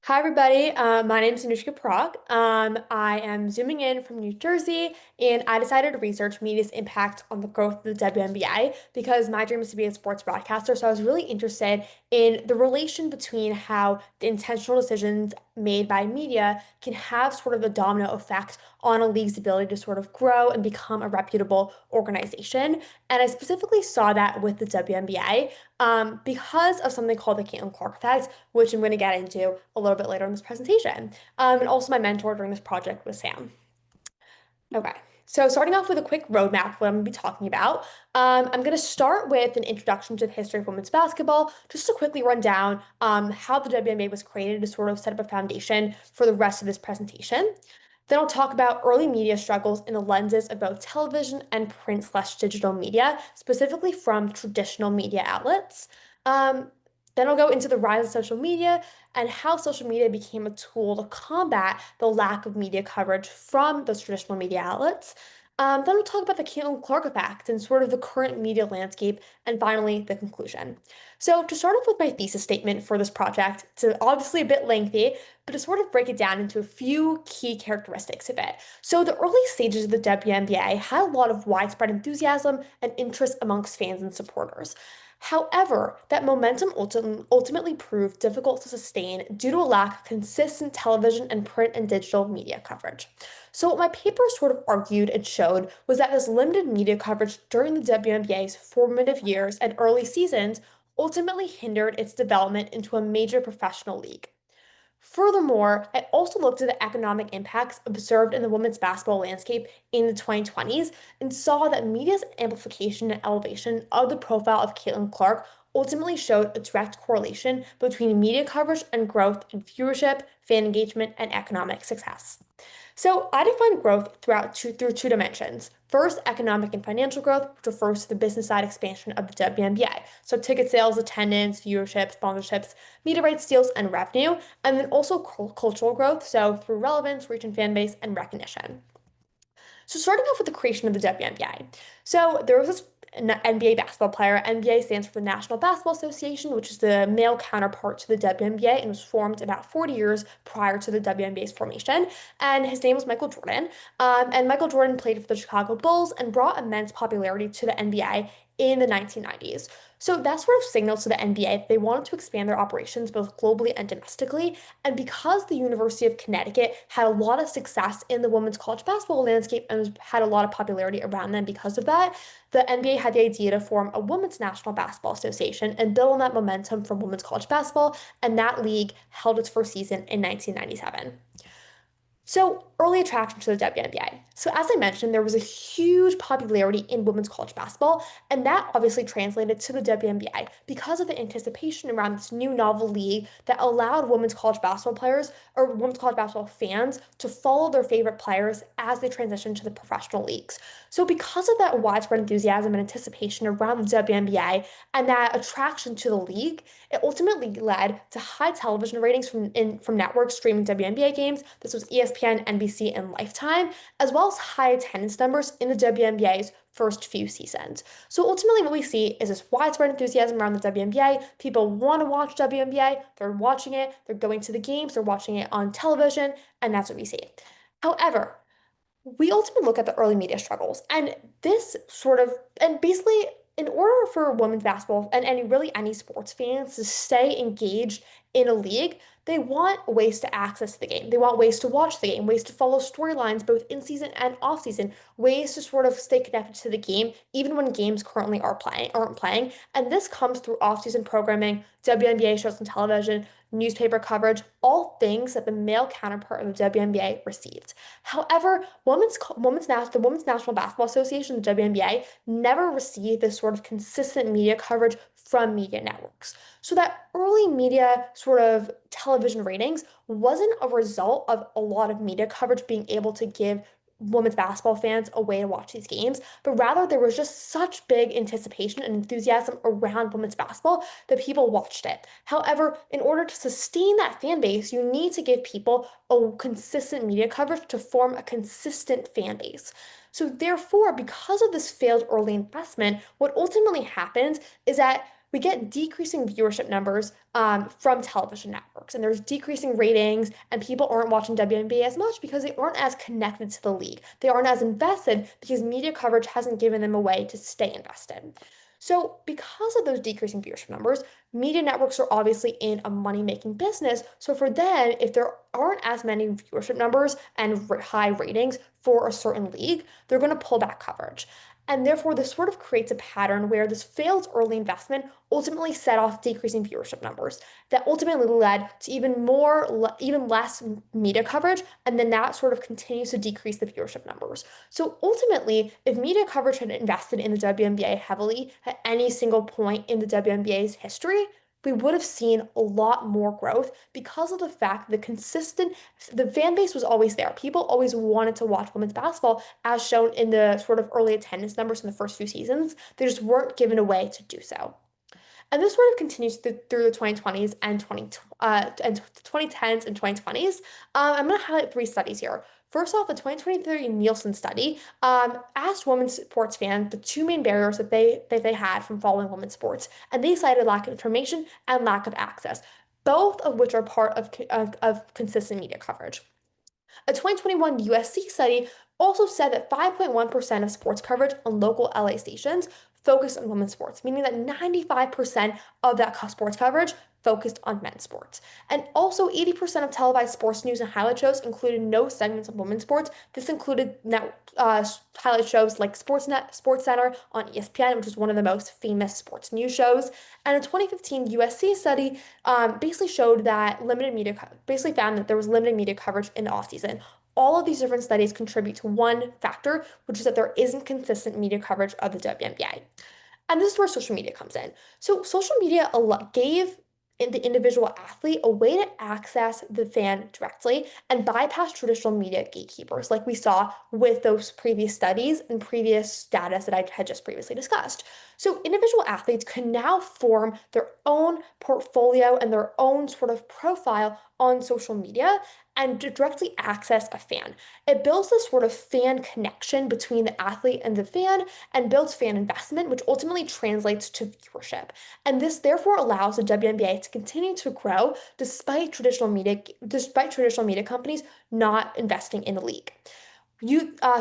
Hi, everybody. My name is Anoushka Parakh. I am zooming in from New Jersey, and I decided to research media's impact on the growth of the WNBA because my dream is to be a sports broadcaster. So I was really interested in the relation between how the intentional decisions made by media can have sort of a domino effect on a league's ability to sort of grow and become a reputable organization. And I specifically saw that with the WNBA because of something called the Caitlin Clark effect, which I'm going to get into a little bit later in this presentation. And also my mentor during this project was Sam. Okay, so starting off with a quick roadmap, what I'm going to be talking about. I'm going to start with an introduction to the history of women's basketball, just to quickly run down how the WNBA was created to sort of set up a foundation for the rest of this presentation. Then I'll talk about early media struggles in the lenses of both television and print/digital media, specifically from traditional media outlets. Um, then I'll go into the rise of social media and how social media became a tool to combat the lack of media coverage from those traditional media outlets. Then we'll talk about the Caitlin Clark effect and sort of the current media landscape, and finally, the conclusion. So, to start off with my thesis statement for this project, it's obviously a bit lengthy, but to sort of break it down into a few key characteristics of it. So, the early stages of the WNBA had a lot of widespread enthusiasm and interest amongst fans and supporters. However, that momentum ultimately proved difficult to sustain due to a lack of consistent television and print and digital media coverage. So, what my paper sort of argued and showed was that this limited media coverage during the WNBA's formative years and early seasons ultimately hindered its development into a major professional league. Furthermore, I also looked at the economic impacts observed in the women's basketball landscape in the 2020s and saw that media's amplification and elevation of the profile of Caitlin Clark ultimately showed a direct correlation between media coverage and growth in viewership, fan engagement, and economic success. So I define growth through two dimensions. First, economic and financial growth, which refers to the business side expansion of the WNBA. So ticket sales, attendance, viewership, sponsorships, media rights deals, and revenue. And then also cultural growth, so through relevance, reach and fan base, and recognition. So starting off with the creation of the WNBA. So there was this NBA basketball player. NBA stands for the National Basketball Association, which is the male counterpart to the WNBA and was formed about 40 years prior to the WNBA's formation. And his name was Michael Jordan. And Michael Jordan played for the Chicago Bulls and brought immense popularity to the NBA in the 1990s. So that sort of signals to the NBA that they wanted to expand their operations both globally and domestically. And because the University of Connecticut had a lot of success in the women's college basketball landscape and had a lot of popularity around them because of that, the NBA had the idea to form a women's national basketball association and build on that momentum from women's college basketball. And that league held its first season in 1997. So, early attraction to the WNBA. So, as I mentioned, there was a huge popularity in women's college basketball, and that obviously translated to the WNBA because of the anticipation around this new novel league that allowed women's college basketball players or women's college basketball fans to follow their favorite players as they transition to the professional leagues. So, because of that widespread enthusiasm and anticipation around the WNBA and that attraction to the league, it ultimately led to high television ratings from networks streaming WNBA games. This was ESPN, NBC, and Lifetime, as well as high attendance numbers in the WNBA's first few seasons. So ultimately, what we see is this widespread enthusiasm around the WNBA. People want to watch WNBA, they're watching it, they're going to the games, they're watching it on television, and that's what we see. However, we ultimately look at the early media struggles, and this sort of, and basically, in order for women's basketball and really any sports fans to stay engaged in a league, they want ways to access the game. They want ways to watch the game, ways to follow storylines both in season and off season, ways to sort of stay connected to the game, even when games currently aren't playing. And this comes through off-season programming, WNBA shows on television, newspaper coverage, all things that the male counterpart of the WNBA received. However, the Women's National Basketball Association, the WNBA, never received this sort of consistent media coverage from media networks. So that early media sort of television ratings wasn't a result of a lot of media coverage being able to give women's basketball fans a way to watch these games, but rather there was just such big anticipation and enthusiasm around women's basketball that people watched it. However, in order to sustain that fan base, you need to give people a consistent media coverage to form a consistent fan base. So therefore, because of this failed early investment, what ultimately happens is that we get decreasing viewership numbers from television networks, and there's decreasing ratings, and people aren't watching WNBA as much because they aren't as connected to the league. They aren't as invested because media coverage hasn't given them a way to stay invested. So, because of those decreasing viewership numbers, media networks are obviously in a money-making business. So, for them, if there aren't as many viewership numbers and high ratings for a certain league, they're going to pull back coverage. And therefore, this sort of creates a pattern where this failed early investment ultimately set off decreasing viewership numbers that ultimately led to even less media coverage. And then that sort of continues to decrease the viewership numbers. So ultimately, if media coverage had invested in the WNBA heavily at any single point in the WNBA's history, we would have seen a lot more growth because of the fact that the fan base was always there. People always wanted to watch women's basketball, as shown in the sort of early attendance numbers in the first few seasons. They just weren't given a way to do so. And this sort of continues through the 2020s and 2010s and 2020s. I'm going to highlight three studies here. First off, the 2023 Nielsen study asked women's sports fans the two main barriers that they had from following women's sports, and they cited lack of information and lack of access, both of which are part of consistent media coverage. A 2021 USC study also said that 5.1% of sports coverage on local LA stations focused on women's sports, meaning that 95% of that sports coverage focused on men's sports. And also, 80% of televised sports news and highlight shows included no segments of women's sports. This included highlight shows like Sportsnet, SportsCenter on ESPN, which is one of the most famous sports news shows. And a 2015 USC study basically showed that basically found that there was limited media coverage in the offseason. All of these different studies contribute to one factor, which is that there isn't consistent media coverage of the WNBA. And this is where social media comes in. So, social media gave the individual athlete a way to access the fan directly and bypass traditional media gatekeepers, like we saw with those previous studies and previous data that I had just previously discussed. So, individual athletes can now form their own portfolio and their own sort of profile on social media and directly access a fan. It builds this sort of fan connection between the athlete and the fan and builds fan investment, which ultimately translates to viewership. And this therefore allows the WNBA to continue to grow despite traditional media companies not investing in the league.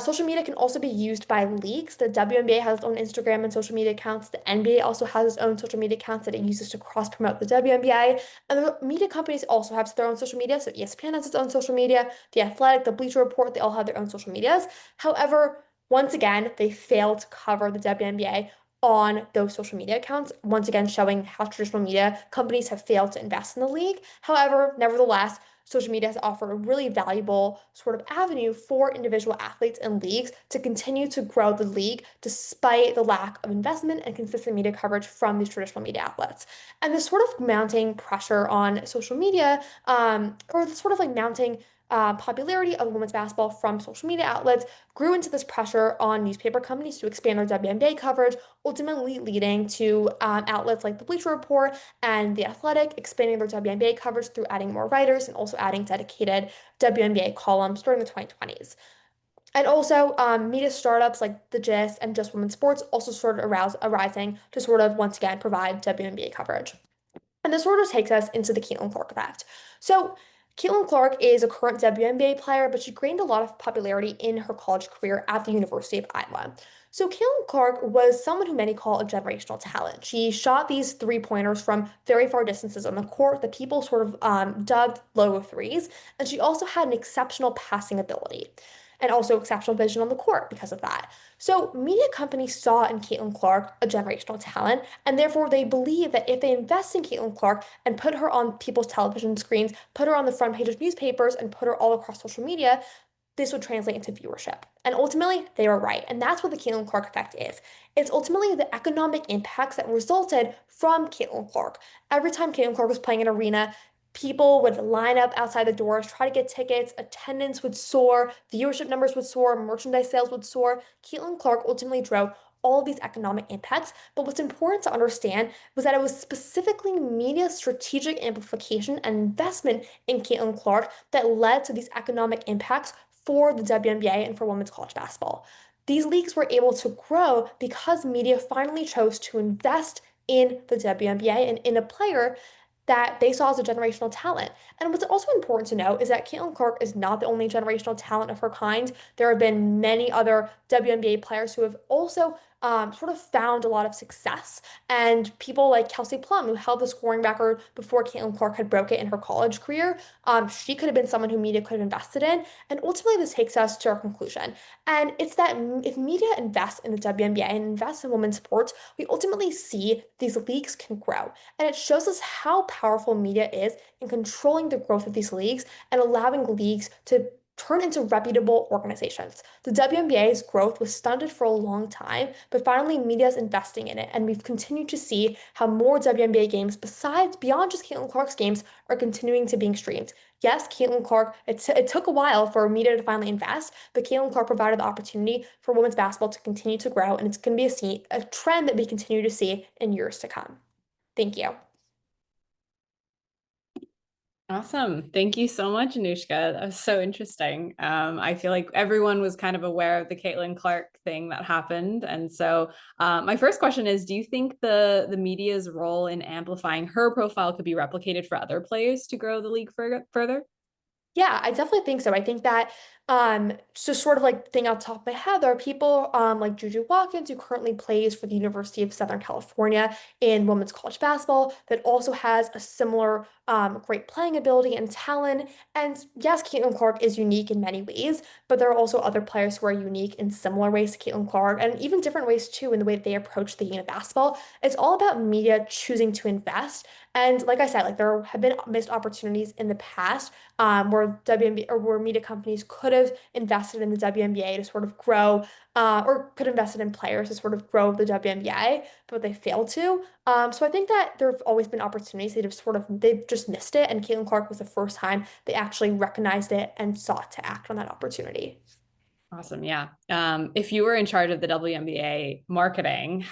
Social media can also be used by leagues. The WNBA has its own Instagram and social media accounts. The NBA also has its own social media accounts that it uses to cross promote the WNBA. And the media companies also have their own social media. So ESPN has its own social media. The Athletic, the Bleacher Report, they all have their own social medias. However, once again, they fail to cover the WNBA on those social media accounts, once again showing how traditional media companies have failed to invest in the league. However, nevertheless, social media has offered a really valuable sort of avenue for individual athletes and leagues to continue to grow the league despite the lack of investment and consistent media coverage from these traditional media outlets. And this sort of mounting pressure on social media, or the sort of like mounting popularity of women's basketball from social media outlets grew into this pressure on newspaper companies to expand their WNBA coverage, ultimately leading to outlets like the Bleacher Report and The Athletic expanding their WNBA coverage through adding more writers and also adding dedicated WNBA columns during the 2020s. And also, media startups like The Gist and Just Women's Sports also started arising to sort of once again provide WNBA coverage. And this sort of takes us into the Caitlin Clark effect. So, Caitlin Clark is a current WNBA player, but she gained a lot of popularity in her college career at the University of Iowa. So, Caitlin Clark was someone who many call a generational talent. She shot these three-pointers from very far distances on the court that people sort of dubbed logo threes, and she also had an exceptional passing ability and also exceptional vision on the court because of that. So, media companies saw in Caitlin Clark a generational talent, and therefore they believe that if they invest in Caitlin Clark and put her on people's television screens, put her on the front page of newspapers, and put her all across social media, this would translate into viewership. And ultimately, they were right. And that's what the Caitlin Clark effect is. It's ultimately the economic impacts that resulted from Caitlin Clark. Every time Caitlin Clark was playing an arena, people would line up outside the doors, try to get tickets, attendance would soar, viewership numbers would soar, merchandise sales would soar. Caitlin Clark ultimately drove all of these economic impacts. But what's important to understand was that it was specifically media strategic amplification and investment in Caitlin Clark that led to these economic impacts for the WNBA and for women's college basketball. These leagues were able to grow because media finally chose to invest in the WNBA and in a player that they saw as a generational talent. And what's also important to note is that Caitlin Clark is not the only generational talent of her kind. There have been many other WNBA players who have also sort of found a lot of success. And people like Kelsey Plum, who held the scoring record before Caitlin Clark had broke it in her college career, she could have been someone who media could have invested in. And ultimately, this takes us to our conclusion. And it's that if media invests in the WNBA and invests in women's sports, we ultimately see these leagues can grow. And it shows us how powerful media is in controlling the growth of these leagues and allowing leagues to turn into reputable organizations. The WNBA's growth was stunted for a long time, but finally media is investing in it, and we've continued to see how more WNBA games, besides beyond just Caitlin Clark's games, are continuing to being streamed. Yes, Caitlin Clark, it took a while for media to finally invest, but Caitlin Clark provided the opportunity for women's basketball to continue to grow, and it's going to be a trend that we continue to see in years to come. Thank you. Awesome. Thank you so much, Anoushka. That was so interesting. I feel like everyone was kind of aware of the Caitlin Clark thing that happened. And so my first question is, do you think the media's role in amplifying her profile could be replicated for other players to grow the league further? Yeah, I definitely think so. I think that just sort of like thing off the top of my head, there are people like Juju Watkins, who currently plays for the University of Southern California in women's college basketball, that also has a similar great playing ability and talent. And yes, Caitlin Clark is unique in many ways, but there are also other players who are unique in similar ways to Caitlin Clark, and even different ways too in the way that they approach the game of basketball. It's all about media choosing to invest. And like I said, like there have been missed opportunities in the past where WNBA or where media companies could have invested in the WNBA to sort of grow, or could have invested in players to sort of grow the WNBA, but they failed to. So I think that there have always been opportunities they've just missed it, and Caitlin Clark was the first time they actually recognized it and sought to act on that opportunity. Awesome. Yeah. If you were in charge of the WNBA marketing,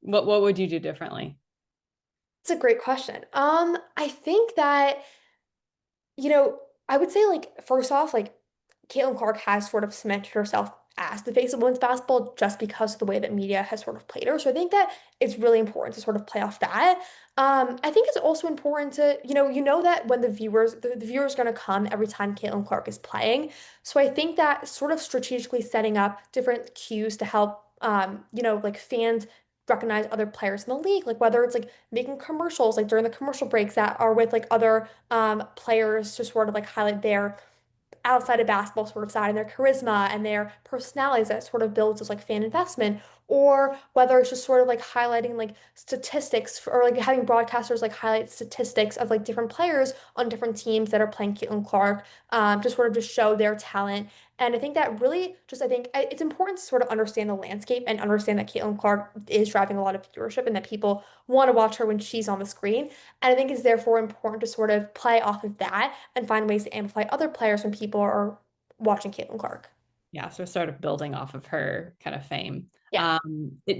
what would you do differently? It's a great question. I think that I would say like first off, like Caitlin Clark has sort of cemented herself as the face of women's basketball just because of the way that media has sort of played her. So I think that it's really important to sort of play off that. I think it's also important to, you know that when the viewers going to come every time Caitlin Clark is playing. So I think that sort of strategically setting up different cues to help, like fans recognize other players in the league, like whether it's like making commercials, like during the commercial breaks that are with like other players to sort of like highlight their outside of basketball sort of side and their charisma and their personalities that sort of builds this like fan investment, or whether it's just sort of like highlighting like statistics or like having broadcasters like highlight statistics of like different players on different teams that are playing Caitlin Clark, to sort of just show their talent. And I think that really just I think it's important to sort of understand the landscape and understand that Caitlin Clark is driving a lot of viewership and that people want to watch her when she's on the screen. And I think it's therefore important to sort of play off of that and find ways to amplify other players when people are watching Caitlin Clark. Yeah, so sort of building off of her kind of fame. Yeah.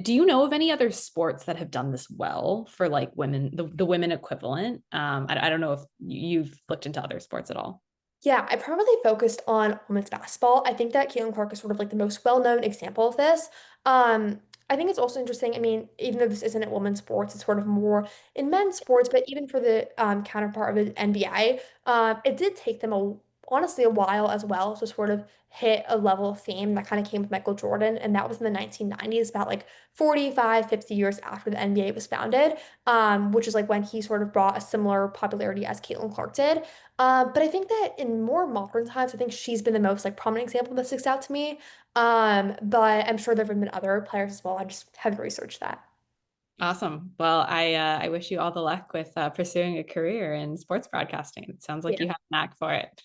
Do you know of any other sports that have done this well for like women, the women equivalent? I don't know if you've looked into other sports at all. Yeah, I primarily focused on women's basketball. I think that Caitlin Clark is sort of like the most well-known example of this. I think it's also interesting. I mean, even though this isn't in women's sports, it's sort of more in men's sports, but even for the counterpart of the NBA, it did take them honestly a while as well to sort of hit a level of fame that kind of came with Michael Jordan, and that was in the 1990s, about like 45, 50 years after the NBA was founded, which is like when he sort of brought a similar popularity as Caitlin Clark did. But I think that in more modern times, I think she's been the most like prominent example that sticks out to me. But I'm sure there have been other players as well. I just haven't researched that. Awesome. Well, I wish you all the luck with pursuing a career in sports broadcasting. It sounds like Yeah. you have a knack for it.